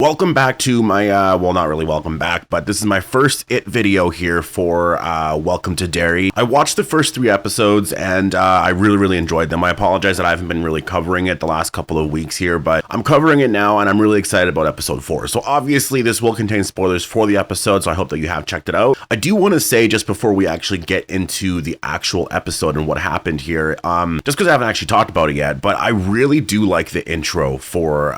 Welcome back to my, well, not really welcome back, but this is my first It video here for Welcome to Derry. I watched the first 3 episodes and I really enjoyed them. I apologize that I haven't been really covering it the last couple of weeks here, but I'm covering it now and I'm really excited about episode 4. So obviously this will contain spoilers for the episode, so I hope that you have checked it out. I do want to say, just before we actually get into the actual episode and what happened here, just because I haven't actually talked about it yet, but I really do like the intro for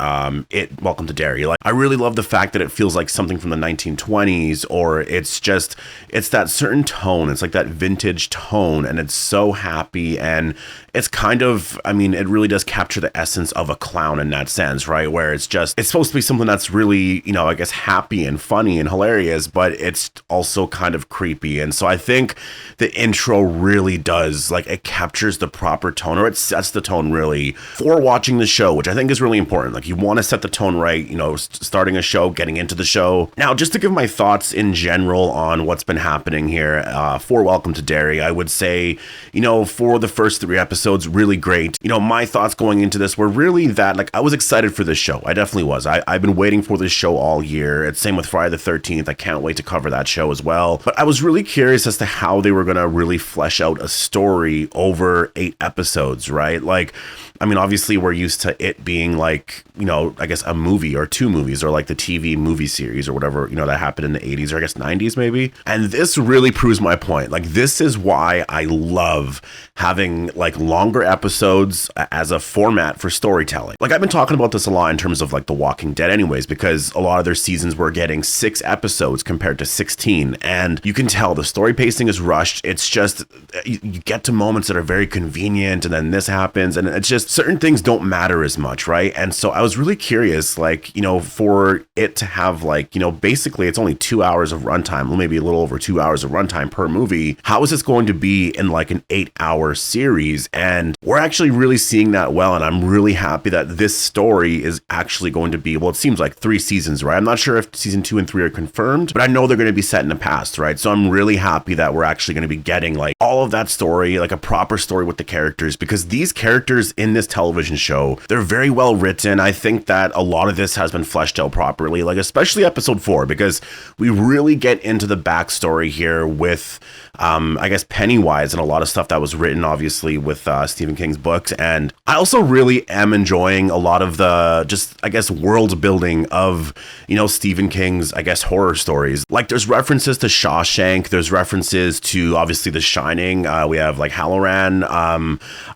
Welcome to Derry. Like, I really love the fact that it feels like something from the 1920s, or it's that certain tone. It's like that vintage tone, and it's so happy, and it's kind of, I mean, it really does capture the essence of a clown in that sense, right? Where it's supposed to be something that's really, you know, I guess happy and funny and hilarious, but it's also kind of creepy. And so I think the intro really does, like, it captures the proper tone, or it sets the tone really for watching the show, which I think is really important. Like, you want to set the tone right, you know, starting a show, getting into the show. Now, just to give my thoughts in general on what's been happening here for Welcome to Derry, I would say, you know, for the first 3 episodes, really great. You know, my thoughts going into this were really that, like, I was excited for this show. I definitely was. I've been waiting for this show all year. It's same with Friday the 13th. I can't wait to cover that show as well. But I was really curious as to how they were going to really flesh out a story over 8 episodes, right? Like, I mean, obviously we're used to it being like, you know, I guess a movie or 2 movies, or like the TV movie series or whatever, you know, that happened in the 80s or I guess 90s maybe. And this really proves my point. Like, this is why I love having like longer episodes as a format for storytelling. Like, I've been talking about this a lot in terms of like The Walking Dead anyways, because a lot of their seasons were getting 6 episodes compared to 16. And you can tell the story pacing is rushed. It's just, you get to moments that are very convenient, and then this happens, and it's just, certain things don't matter as much, right? And so I was really curious, like, you know, for it to have like, you know, basically it's only 2 hours of runtime, well, maybe a little over 2 hours of runtime per movie. How is this going to be in like an 8-hour series? And we're actually really seeing that well, and I'm really happy that this story is actually going to be, well, it seems like 3 seasons, right? I'm not sure if season 2 and 3 are confirmed, but I know they're going to be set in the past, right? So I'm really happy that we're actually going to be getting like all of that story, like a proper story with the characters, because these characters in this television show, they're very well written. I think that a lot of this has been fleshed out properly, like especially episode 4, because we really get into the backstory here with I guess Pennywise, and a lot of stuff that was written obviously with Stephen King's books. And I also really am enjoying a lot of the just, I guess, world building of, you know, Stephen King's, I guess, horror stories. Like, there's references to Shawshank, there's references to obviously The Shining, we have like Halloran.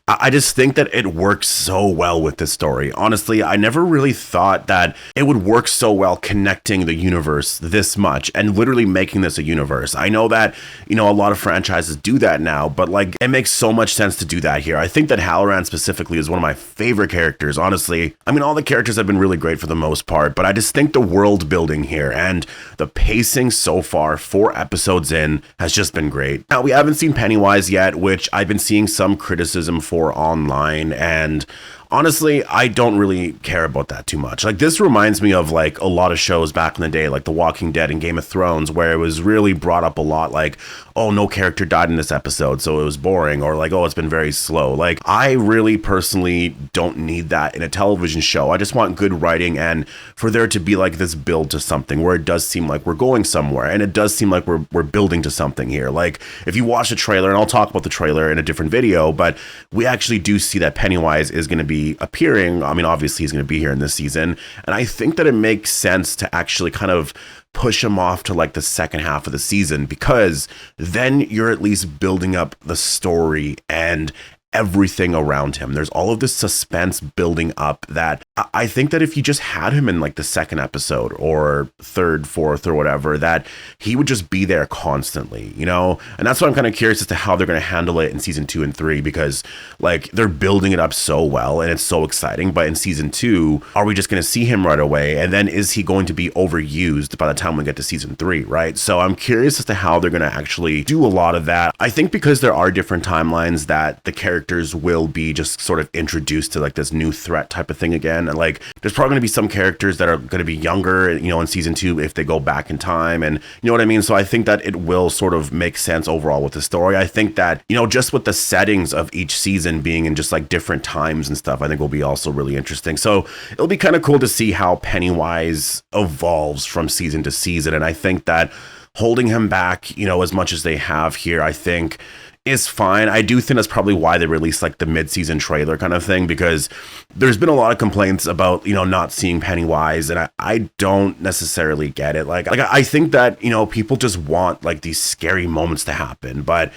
I just think that it works so well with this story. Honestly, I never really thought that it would work so well connecting the universe this much and literally making this a universe. I know that, you know, a lot of franchises do that now, but like, it makes so much sense to do that here. I think that Halloran specifically is one of my favorite characters, honestly. I mean, all the characters have been really great for the most part, but I just think the world building here and the pacing so far, 4 episodes in, has just been great. Now, we haven't seen Pennywise yet, which I've been seeing some criticism for online, and honestly, I don't really care about that too much. Like, this reminds me of like a lot of shows back in the day, like The Walking Dead and Game of Thrones, where it was really brought up a lot, like, oh, no character died in this episode, so it was boring, or like, oh, it's been very slow. Like, I really personally don't need that in a television show. I just want good writing, and for there to be like this build to something where it does seem like we're going somewhere, and it does seem like we're building to something here. Like, if you watch the trailer, and I'll talk about the trailer in a different video, but we actually do see that Pennywise is going to be appearing. I mean, obviously he's going to be here in this season, and I think that it makes sense to actually kind of push him off to like the second half of the season, because then you're at least building up the story and everything around him. There's all of this suspense building up that I think that if you just had him in like the 2nd episode or 3rd, 4th, or whatever, that he would just be there constantly, you know? And that's why I'm kind of curious as to how they're going to handle it in season 2 and 3, because like, they're building it up so well and it's so exciting. But in season 2, are we just going to see him right away? And then is he going to be overused by the time we get to season 3, right? So I'm curious as to how they're going to actually do a lot of that. I think because there are different timelines, that the characters will be just sort of introduced to like this new threat type of thing again. one. Like, there's probably going to be some characters that are going to be younger, you know, in season 2 if they go back in time, and you know what I mean? So I think that it will sort of make sense overall with the story. I think that, you know, just with the settings of each season being in just like different times and stuff, I think will be also really interesting. So it'll be kind of cool to see how Pennywise evolves from season to season. And I think that holding him back, you know, as much as they have here, I think is fine. I do think that's probably why they released like the mid-season trailer kind of thing, because there's been a lot of complaints about, you know, not seeing Pennywise, and I don't necessarily get it. Like I think that, you know, people just want like these scary moments to happen, but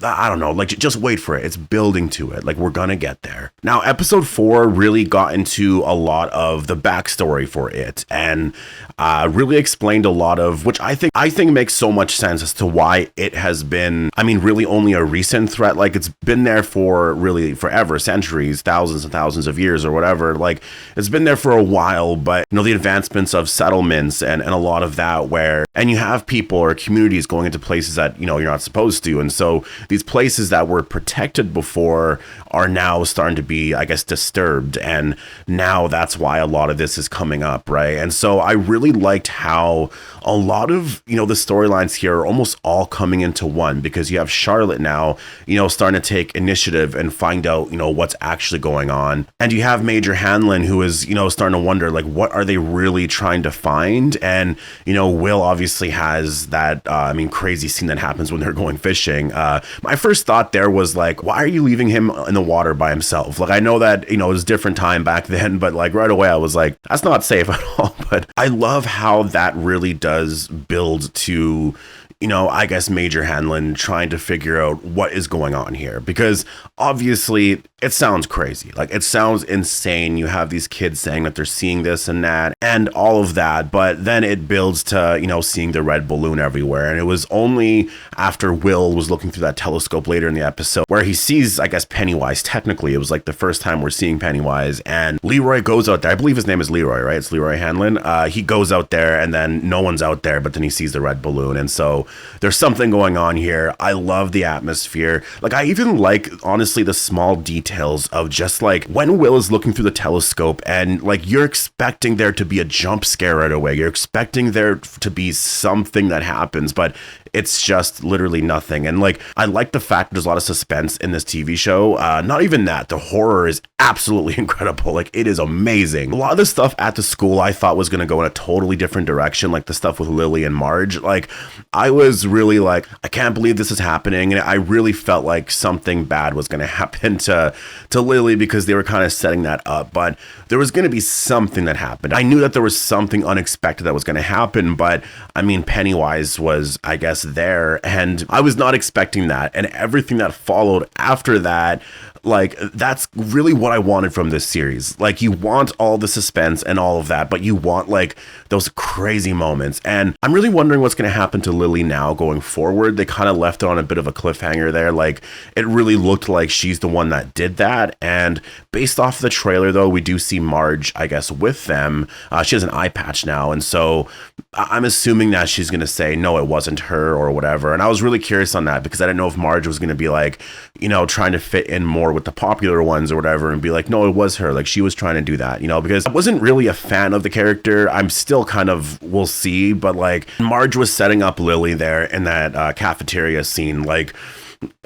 I don't know, like just wait for it. It's building to it. Like, we're gonna get there. Now, episode 4 really got into a lot of the backstory for it, and really explained a lot of, which I think makes so much sense as to why it has been, I mean, really only a recent threat. Like, it's been there for really forever, centuries, thousands and thousands of years or whatever. Like, it's been there for a while, but you know, the advancements of settlements and a lot of that, where, and you have people or communities going into places that, you know, you're not supposed to, and so these places that were protected before are now starting to be, I guess, disturbed. And now that's why a lot of this is coming up, right? And so I really liked how a lot of, you know, the storylines here are almost all coming into one, because you have Charlotte now, you know, starting to take initiative and find out, you know, what's actually going on. And you have Major Hanlon, who is, you know, starting to wonder, like, what are they really trying to find? And, you know, Will obviously has that, I mean, crazy scene that happens when they're going fishing. My first thought there was like, why are you leaving him in the water by himself? Like, I know that, you know, it was a different time back then, but like right away I was like, that's not safe at all. But I love how that really does build to, you know, I guess Major Hanlon trying to figure out what is going on here, because obviously it sounds crazy. Like, it sounds insane. You have these kids saying that they're seeing this and that and all of that, but then it builds to, you know, seeing the red balloon everywhere. And it was only after Will was looking through that telescope later in the episode where he sees, I guess, Pennywise. Technically, it was like the first time we're seeing Pennywise, and Leroy goes out there. I believe his name is Leroy, right? It's Leroy Hanlon. He goes out there, and then no one's out there, but then he sees the red balloon. And so there's something going on here. I love the atmosphere. Like, I even like, honestly, the small details of just like when Will is looking through the telescope, and like, you're expecting there to be a jump scare right away. You're expecting there to be something that happens, but it's just literally nothing. And like, I like the fact there's a lot of suspense in this TV show. Not even that, the horror is absolutely incredible. Like, it is amazing. A lot of the stuff at the school I thought was going to go in a totally different direction, like the stuff with Lily and Marge. Like, I was really like, I can't believe this is happening. And I really felt like something bad was going to happen to Lily, because they were kind of setting that up. But there was going to be something that happened. I knew that there was something unexpected that was going to happen, but I mean, Pennywise was, I guess, there, and I was not expecting that. And everything that followed after that, like, that's really what I wanted from this series. Like, you want all the suspense and all of that, but you want like those crazy moments. And I'm really wondering what's going to happen to Lily now going forward. They kind of left it on a bit of a cliffhanger there. Like, it really looked like she's the one that did that. And based off the trailer, though, we do see Marge, I guess, with them. She has an eye patch now, and so I'm assuming that she's going to say, no, it wasn't her or whatever. And I was really curious on that, because I didn't know if Marge was going to be like, you know, trying to fit in more with the popular ones or whatever, and be like, no, it was her. Like, she was trying to do that, you know, because I wasn't really a fan of the character. I'm still kind of, we'll see, but like, Marge was setting up Lily there in that cafeteria scene. Like,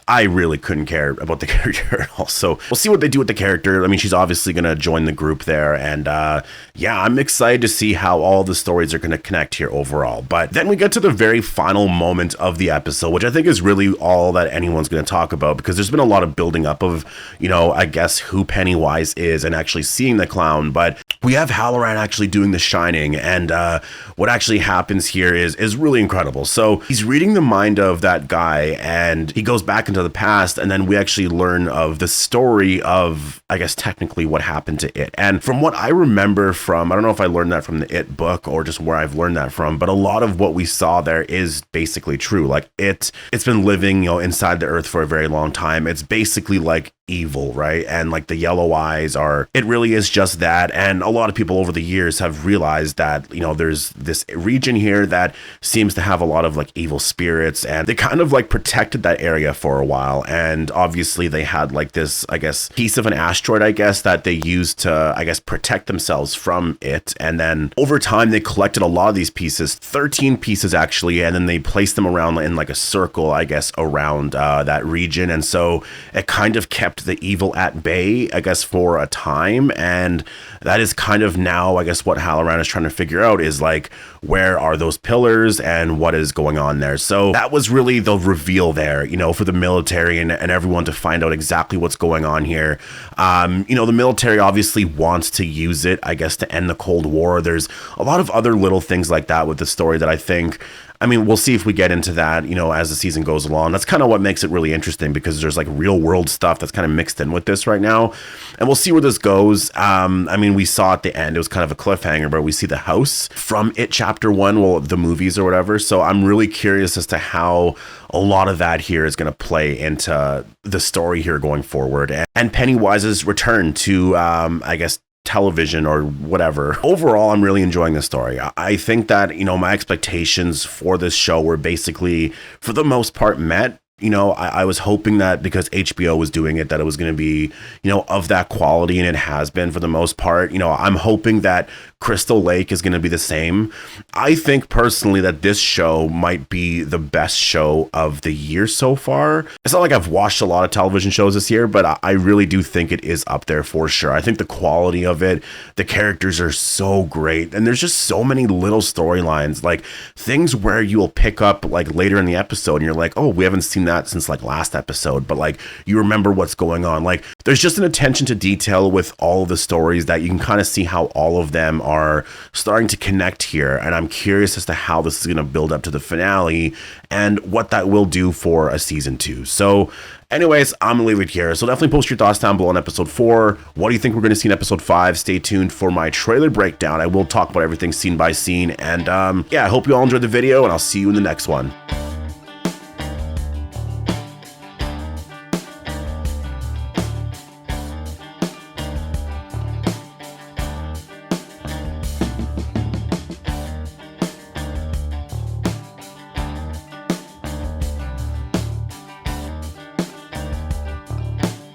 I really couldn't care about the character at all. So we'll see what they do with the character. I mean, she's obviously going to join the group there. And yeah, I'm excited to see how all the stories are going to connect here overall. But then we get to the very final moment of the episode, which I think is really all that anyone's going to talk about, because there's been a lot of building up of, you know, I guess who Pennywise is and actually seeing the clown. But we have Halloran actually doing The Shining. And what actually happens here is really incredible. So he's reading the mind of that guy, and he goes back into the past, and then we actually learn of the story of, I guess, technically what happened to it. And from what I remember from, I don't know if I learned that from the It book or just where I've learned that from, but a lot of what we saw there is basically true. Like, it's been living, you know, inside the earth for a very long time. It's basically like evil, right? And like the yellow eyes it really is just that. And a lot of people over the years have realized that, you know, there's this region here that seems to have a lot of like evil spirits, and they kind of like protected that area for a while. And obviously they had like this, I guess, piece of an asteroid, I guess, that they used to, I guess, protect themselves from it. And then over time they collected a lot of these pieces, 13 pieces actually, and then they placed them around in like a circle, I guess, around that region. And so it kind of kept the evil at bay, I guess, for a time. And that is kind of now, I guess, what Halloran is trying to figure out is like, where are those pillars and what is going on there? So that was really the reveal there, you know, for the military and everyone to find out exactly what's going on here. You know, the military obviously wants to use it, I guess, to end the Cold War. There's a lot of other little things like that with the story that I think, I mean, we'll see if we get into that, you know, as the season goes along. That's kind of what makes it really interesting, because there's like real world stuff that's kind of mixed in with this right now. And we'll see where this goes. I mean, we saw at the end, it was kind of a cliffhanger, but we see the house from It Chapter 1, well, the movies or whatever. So I'm really curious as to how a lot of that here is going to play into the story here going forward. And Pennywise's return to, I guess, television or whatever. Overall, I'm really enjoying the story. I think that, you know, my expectations for this show were basically, for the most part, met. You know, I was hoping that because HBO was doing it, that it was going to be, you know, of that quality, and it has been for the most part. You know, I'm hoping that Crystal Lake is going to be the same. I think personally that this show might be the best show of the year so far. It's not like I've watched a lot of television shows this year, but I really do think it is up there for sure. I think the quality of it, the characters are so great, and there's just so many little storylines, like things where you'll pick up like later in the episode and you're like, oh, we haven't seen that since like last episode, but like you remember what's going on. Like there's just an attention to detail with all of the stories that you can kind of see how all of them are starting to connect here. And I'm curious as to how this is going to build up to the finale and what that will do for a season 2. So anyways, I'm gonna leave it here. So definitely post your thoughts down below on episode 4. What do you think we're gonna see in episode 5? Stay tuned for my trailer breakdown. I will talk about everything scene by scene. And yeah, I hope you all enjoyed the video, and I'll see you in the next one.